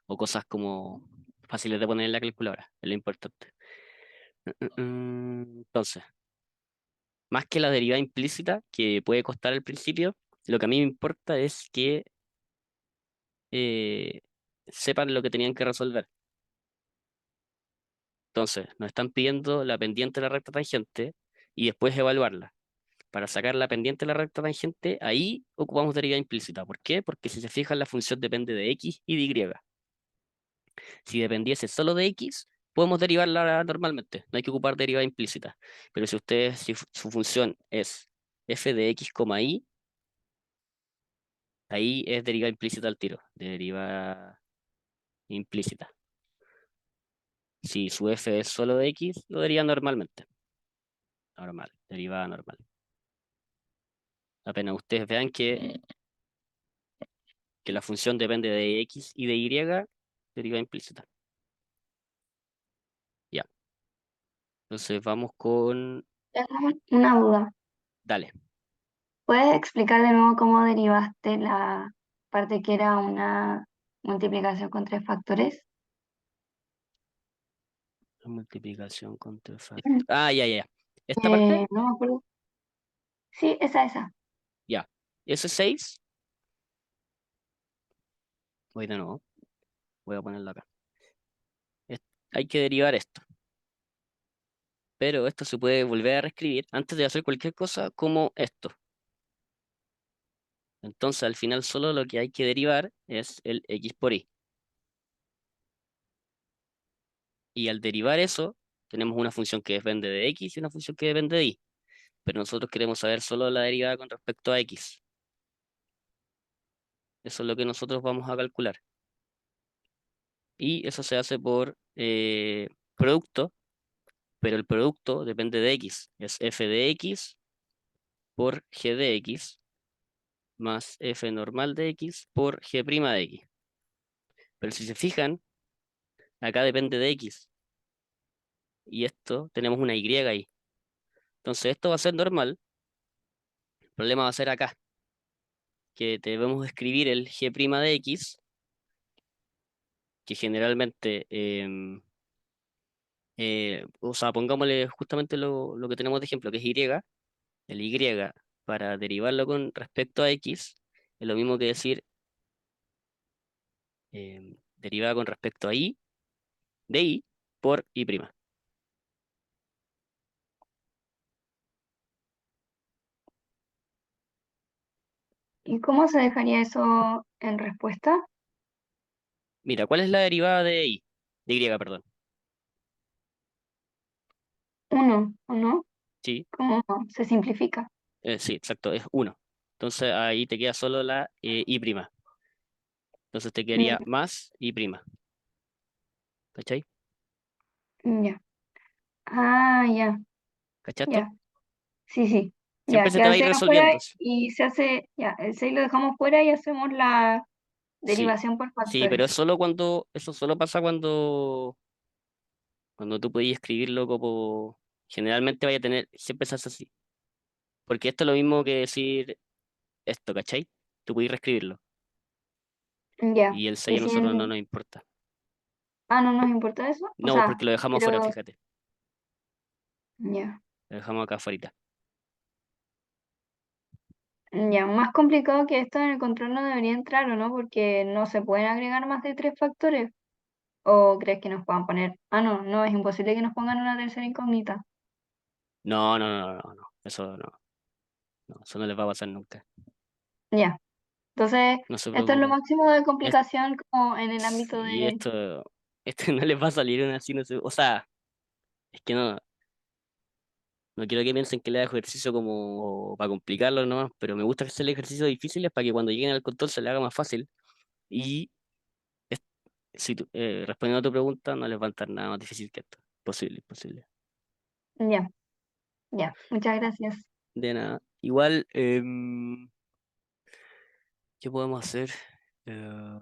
o cosas como fáciles de poner en la calculadora, es lo importante. Entonces, más que la derivada implícita que puede costar al principio, lo que a mí me importa es que eh, sepan lo que tenían que resolver. Entonces, nos están pidiendo la pendiente de la recta tangente y después evaluarla. Para sacar la pendiente de la recta tangente, ahí ocupamos derivada implícita. ¿Por qué? Porque si se fijan, la función depende de x y de y. Si dependiese solo de x, podemos derivarla normalmente. No hay que ocupar derivada implícita. Pero si su función es f de x, y, ahí es derivada implícita al tiro. Derivada implícita. Si su f es solo de x, lo deriva normalmente. Normal, derivada normal. Apenas ustedes vean que la función depende de x y de y, derivada implícita. Ya. Entonces vamos con... Tengo una duda. Dale. ¿Puedes explicar de nuevo cómo derivaste la parte que era una multiplicación con tres factores? Multiplicación con tres factores. Ah, ya. ¿Esta parte? No me acuerdo. Sí, esa. Ya. S6. Voy de nuevo. Voy a ponerlo acá. Es- Hay que derivar esto. Pero esto se puede volver a reescribir antes de hacer cualquier cosa como esto. Entonces al final solo lo que hay que derivar es el x por y. Y al derivar eso, tenemos una función que depende de x y una función que depende de y. Pero nosotros queremos saber solo la derivada con respecto a x. Eso es lo que nosotros vamos a calcular. Y eso se hace por producto, pero el producto depende de x. Es f de x por g de x más f normal de x por g' de x. Pero si se fijan, acá depende de x. Y esto tenemos una y ahí. Entonces esto va a ser normal. El problema va a ser acá, que debemos escribir el g' de x, que generalmente, o sea, pongámosle justamente lo que tenemos de ejemplo, que es y. El y, para derivarlo con respecto a x, es lo mismo que decir derivada con respecto a y de y por y'. ¿Y cómo se dejaría eso en respuesta? Mira, ¿cuál es la derivada de y? De y, perdón. Uno, ¿o no? Sí, ¿Cómo se simplifica? sí, exacto, es 1. Entonces ahí te queda solo la y'. Entonces te quedaría Mm, más y'. ¿Cachai? ya. Ah, ya, ¿Cachaste? ya. Sí. Siempre Ya, se te queda va el a ir 6 afuera resolviendo. y se hace, ya, el 6 lo dejamos fuera y hacemos la Sí, derivación por sí, pero factores. eso solo pasa cuando tú podías escribirlo como, generalmente vaya a tener, siempre se hace así. Porque esto es lo mismo que decir esto, ¿cachai? Tú puedes reescribirlo. Ya. Y el 6 Y a si, nosotros no nos importa. no nos importa eso. O No, sea, porque lo dejamos afuera, pero, fíjate. ya. Lo dejamos acá afuera. Ya, más complicado que esto en el control no debería entrar, ¿o no? Porque no se pueden agregar más de 3 factores. ¿O crees que nos puedan poner? Ah, no, no, es imposible que nos pongan una tercera incógnita. No, no, no, no, no. Eso no. No, eso no les va a pasar nunca. Ya, entonces, No se esto es lo preocupen. máximo de Es, complicación como en el ámbito sí, de... esto no les va a salir una así, no sé. O sea, es que no quiero que piensen que le haga ejercicio como para complicarlo nomás, pero me gusta hacer ejercicios difíciles para que cuando lleguen al control se les haga más fácil. Y es- si respondiendo a tu pregunta, no les va a estar nada más difícil que esto. Posible, posible. Ya, ya, muchas gracias. De nada. Igual, ¿qué podemos hacer? Eh,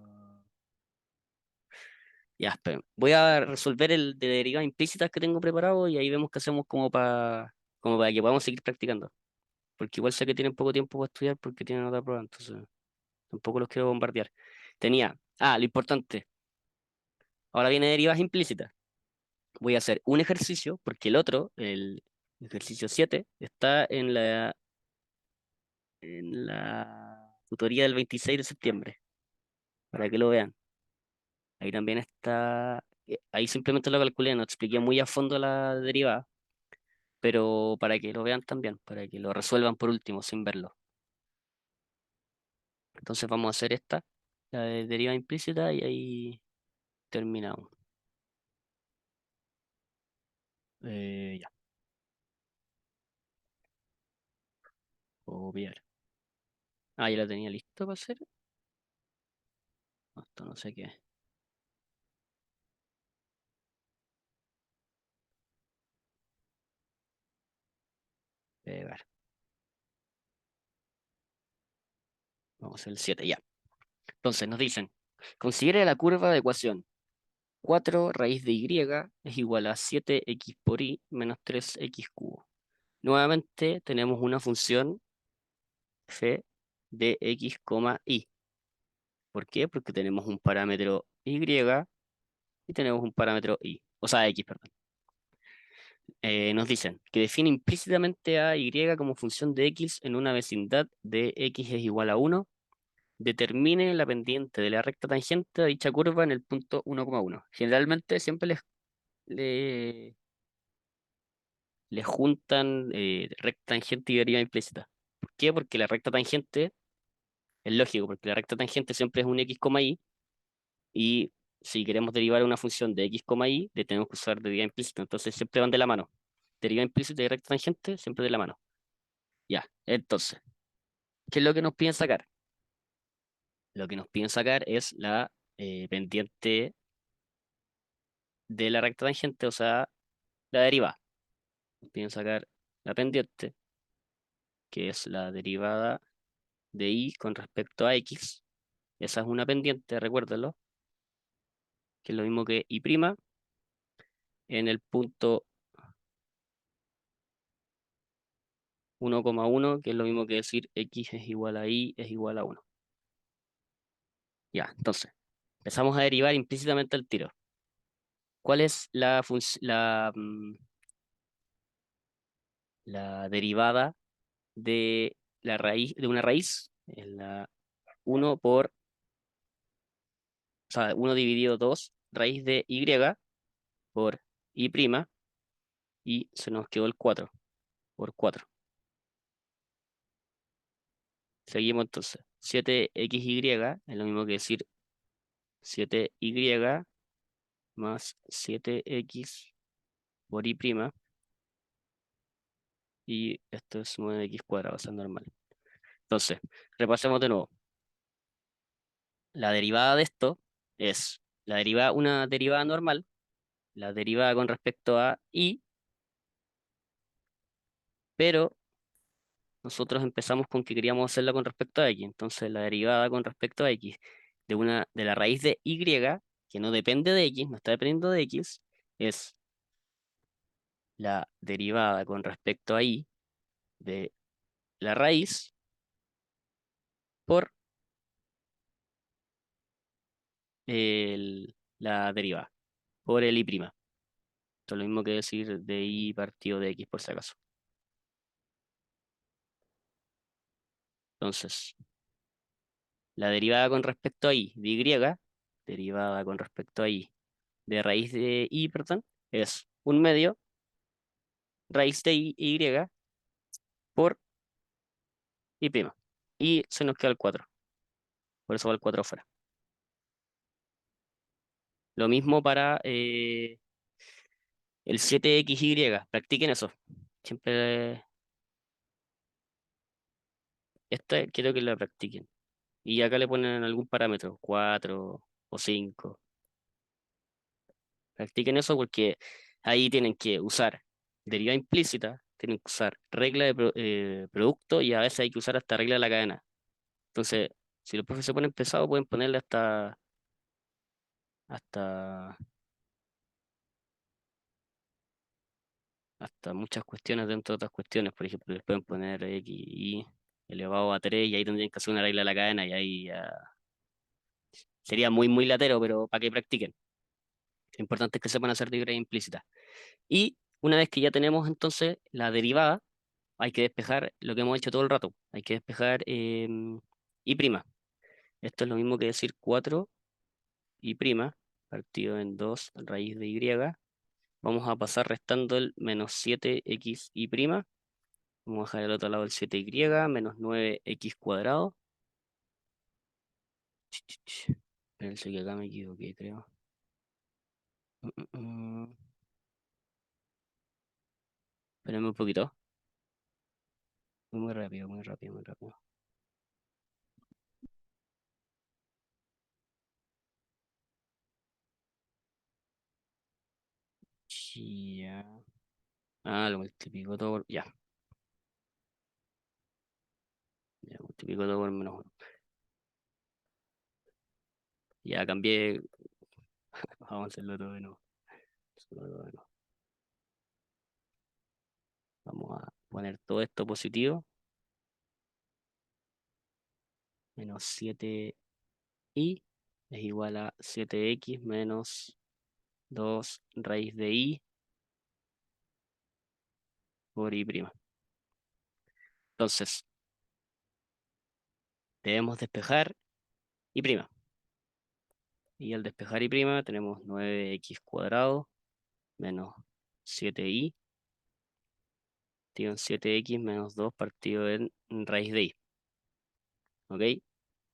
ya, esperen. Voy a resolver el de derivadas implícitas que tengo preparado y ahí vemos qué hacemos como para que podamos seguir practicando. Porque igual sé que tienen poco tiempo para estudiar porque tienen otra prueba, entonces tampoco los quiero bombardear. Lo importante, ahora viene derivadas implícitas. Voy a hacer un ejercicio porque el otro, el ejercicio 7 está en la tutoría del 26 de septiembre, para que lo vean. Ahí también está, ahí simplemente lo calculé, no expliqué muy a fondo la derivada, pero para que lo vean también, para que lo resuelvan por último sin verlo. Entonces vamos a hacer esta, la de derivada implícita, y ahí terminamos. Ya, copiar. Ya la tenía listo para hacer. No, esto no sé qué es. Pegar. Vamos a hacer el 7 ya. Entonces nos dicen, considere la curva de ecuación 4 raíz de y es igual a 7x por y menos 3x cubo. Nuevamente tenemos una función f de x, y. ¿Por qué? Porque tenemos un parámetro y y tenemos un parámetro y. O sea, x, perdón. Nos dicen que define implícitamente a y como función de x en una vecindad de x es igual a 1. Determine la pendiente de la recta tangente a dicha curva en el punto 1,1. Generalmente siempre le, le juntan recta tangente y derivada implícita. ¿Por qué? Porque la recta tangente es lógico, porque la recta tangente siempre es un x, y, y si queremos derivar una función de x, y, le tenemos que usar derivada implícita. Entonces siempre van de la mano. Derivada implícita y recta tangente siempre de la mano. Ya, entonces, ¿qué es lo que nos piden sacar? Lo que nos piden sacar es la pendiente de la recta tangente, o sea, la derivada. Nos piden sacar la pendiente, que es la derivada de y con respecto a x. Esa es una pendiente, recuérdenlo, que es lo mismo que y' en el punto 1,1, que es lo mismo que decir x es igual a y es igual a 1. Ya, entonces, empezamos a derivar implícitamente el tiro. ¿Cuál es la derivada de la raíz de una raíz? Es la 1 por, o sea, 1 dividido 2 raíz de y por y', y se nos quedó el 4 por 4. Seguimos entonces. 7xy es lo mismo que decir 7y más 7x por y', y esto es 9x cuadrado, o sea, normal. Entonces, repasemos de nuevo. La derivada de esto es una derivada normal, la derivada con respecto a y, pero nosotros empezamos con que queríamos hacerla con respecto a x. Entonces, la derivada con respecto a x de la raíz de y, que no depende de x, no está dependiendo de x, es la derivada con respecto a y de la raíz por la derivada, por el y'. Esto es lo mismo que decir de y partido de x por si acaso. Entonces, la derivada con respecto a y de y, derivada con respecto a y de raíz de y, perdón, es 1/2 raíz de y por y prima. Y se nos queda el 4. Por eso va el 4 afuera. Lo mismo para el 7xy. Practiquen eso. Siempre esta quiero que la practiquen. Y acá le ponen algún parámetro, 4 o 5. Practiquen eso porque ahí tienen que usar derivada implícita, tienen que usar regla de producto y a veces hay que usar hasta regla de la cadena. Entonces, si los profes se ponen pesados, pueden ponerle hasta, hasta muchas cuestiones dentro de otras cuestiones. Por ejemplo, les pueden poner x y elevado a 3 y ahí tendrían que hacer una regla de la cadena y ahí ya sería muy, muy latero, pero para que practiquen. Lo importante es que sepan hacer derivada implícita. Y una vez que ya tenemos entonces la derivada, hay que despejar lo que hemos hecho todo el rato. Hay que despejar y prima. Esto es lo mismo que decir 4 y prima, partido en 2 raíz de y. Vamos a pasar restando el menos 7x y prima. Vamos a dejar al otro lado el 7y menos 9x cuadrado. Espérense que acá me equivoqué, creo. Espérenme un poquito. Muy rápido, muy rápido, muy rápido. Ya. Ah, lo multiplico todo por... Ya. Ya, multiplico todo por menos 1. Ya cambié. Vamos a hacerlo todo de nuevo. Hacerlo todo de nuevo. Vamos a poner todo esto positivo. Menos 7y es igual a 7x menos 2 raíz de y por y prima. Entonces, debemos despejar y prima. Y al despejar y prima tenemos 9x cuadrado menos 7y partido en 7x menos 2 partido en raíz de y. ¿Ok?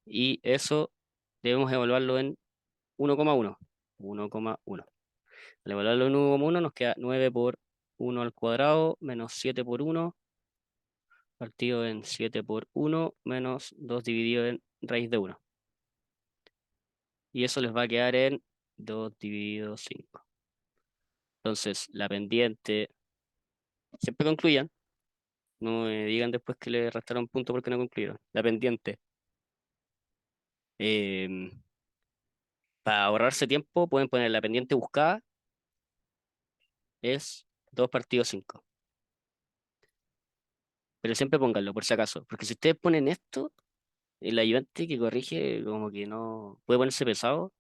Y eso debemos evaluarlo en 1,1. 1,1. Al evaluarlo en 1,1 nos queda 9 por 1 al cuadrado menos 7 por 1 partido en 7 por 1 menos 2 dividido en raíz de 1. Y eso les va a quedar en 2 dividido 5. Entonces, la pendiente, siempre concluyan, no me digan después que le restaron punto porque no concluyeron. La pendiente, em, para ahorrarse tiempo, pueden poner la pendiente buscada, es 2 partido 5. Pero siempre pónganlo, por si acaso, porque si ustedes ponen esto, el ayudante que corrige como que no puede ponerse pesado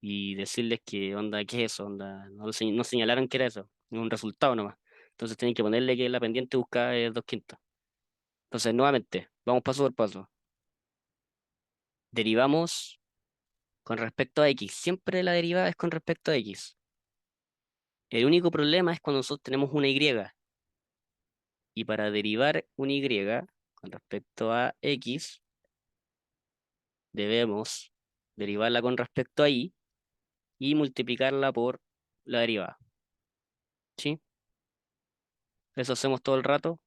y decirles que onda, ¿qué es eso? Onda, no señalaron que era eso, es un resultado nomás. Entonces tienen que ponerle que la pendiente buscada es 2/5. Entonces, nuevamente, vamos paso por paso. Derivamos con respecto a x. Siempre la derivada es con respecto a x. El único problema es cuando nosotros tenemos una y. Y para derivar una y con respecto a x, debemos derivarla con respecto a y multiplicarla por la derivada. ¿Sí? Eso hacemos todo el rato.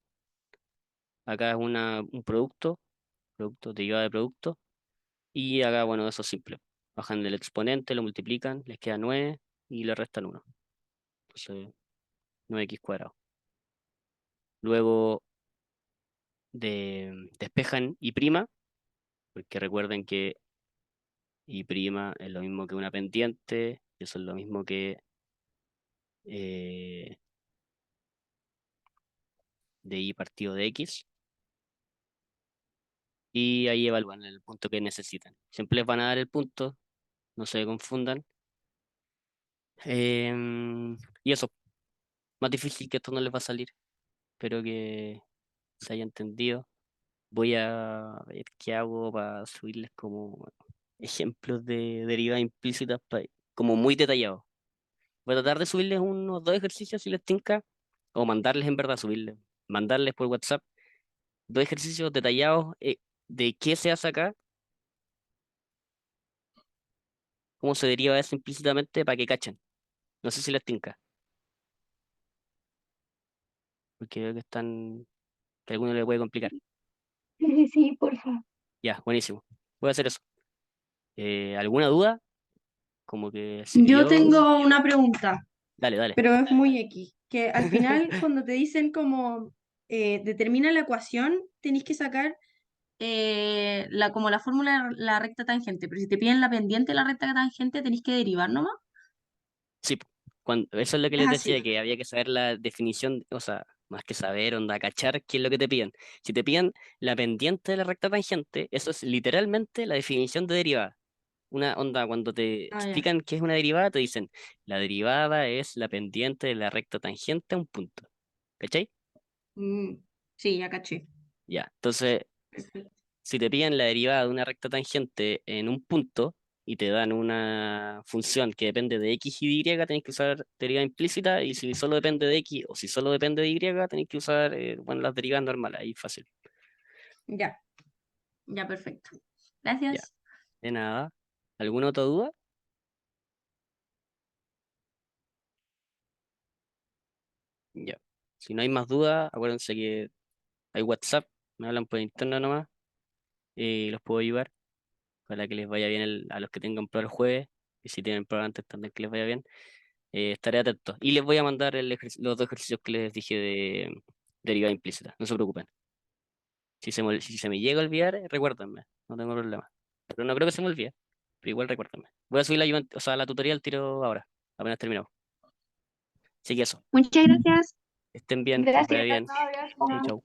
Acá es un producto, derivada de producto. Y acá, bueno, eso es simple. Bajan del exponente, lo multiplican, les queda 9 y le restan 1. Entonces, 9x cuadrado. Luego despejan y prima, porque recuerden que y prima es lo mismo que una pendiente, y eso es lo mismo que eh, de y partido de x. Y ahí evalúan el punto que necesitan. Siempre les van a dar el punto, no se confundan. Y eso, más difícil que esto no les va a salir. Espero que se haya entendido. Voy a ver qué hago para subirles como ejemplos de derivadas implícitas como muy detallados. Voy a tratar de subirles unos 2 ejercicios si les tinca, o mandarles en verdad, mandarles por WhatsApp 2 ejercicios detallados de qué se hace acá, cómo se deriva eso implícitamente para que cachen. No sé si les tinca, porque veo que que a alguno le puede complicar. Sí, sí, por favor. Ya, buenísimo. Voy a hacer eso. ¿Alguna duda? Como que se Yo vio. tengo una pregunta, Dale, dale. pero es muy X, que al final cuando te dicen como determina la ecuación, tenéis que sacar como la fórmula de la recta tangente, pero si te piden la pendiente de la recta tangente, tenéis que derivar nomás. Sí, eso es lo que Es les decía, así. que había que saber la definición, o sea, más que saber, onda, cachar qué es lo que te piden. Si te piden la pendiente de la recta tangente, eso es literalmente la definición de derivada. Una onda, cuando te Ah, ya. explican qué es una derivada, te dicen, la derivada es la pendiente de la recta tangente a un punto. ¿Cachai? Mm, sí, ya caché. Ya, entonces, Perfecto. si te piden la derivada de una recta tangente en un punto y te dan una función que depende de x y de y, tenés que usar derivada implícita, y si solo depende de x o si solo depende de y, tenés que usar bueno, las derivadas normales, ahí fácil. Ya, ya, perfecto. Ya, Gracias. de nada. ¿Alguna otra duda? Ya. Si no hay más dudas, acuérdense que hay WhatsApp, me hablan por interno nomás, y los puedo ayudar para que les vaya bien a los que tengan prueba el jueves, y si tienen prueba antes también que les vaya bien. Estaré atento. Y les voy a mandar los 2 ejercicios que les dije de derivada implícita. No se preocupen. Si se me llega a olvidar, recuérdenme. No tengo problema. Pero no creo que se me olvide. Pero igual recuérdenme. Voy a subir o sea, la tutorial tiro ahora. Apenas terminamos. Así que eso. Muchas gracias. Estén bien, que les vaya Gracias, bien. no, Chau, gracias. chau.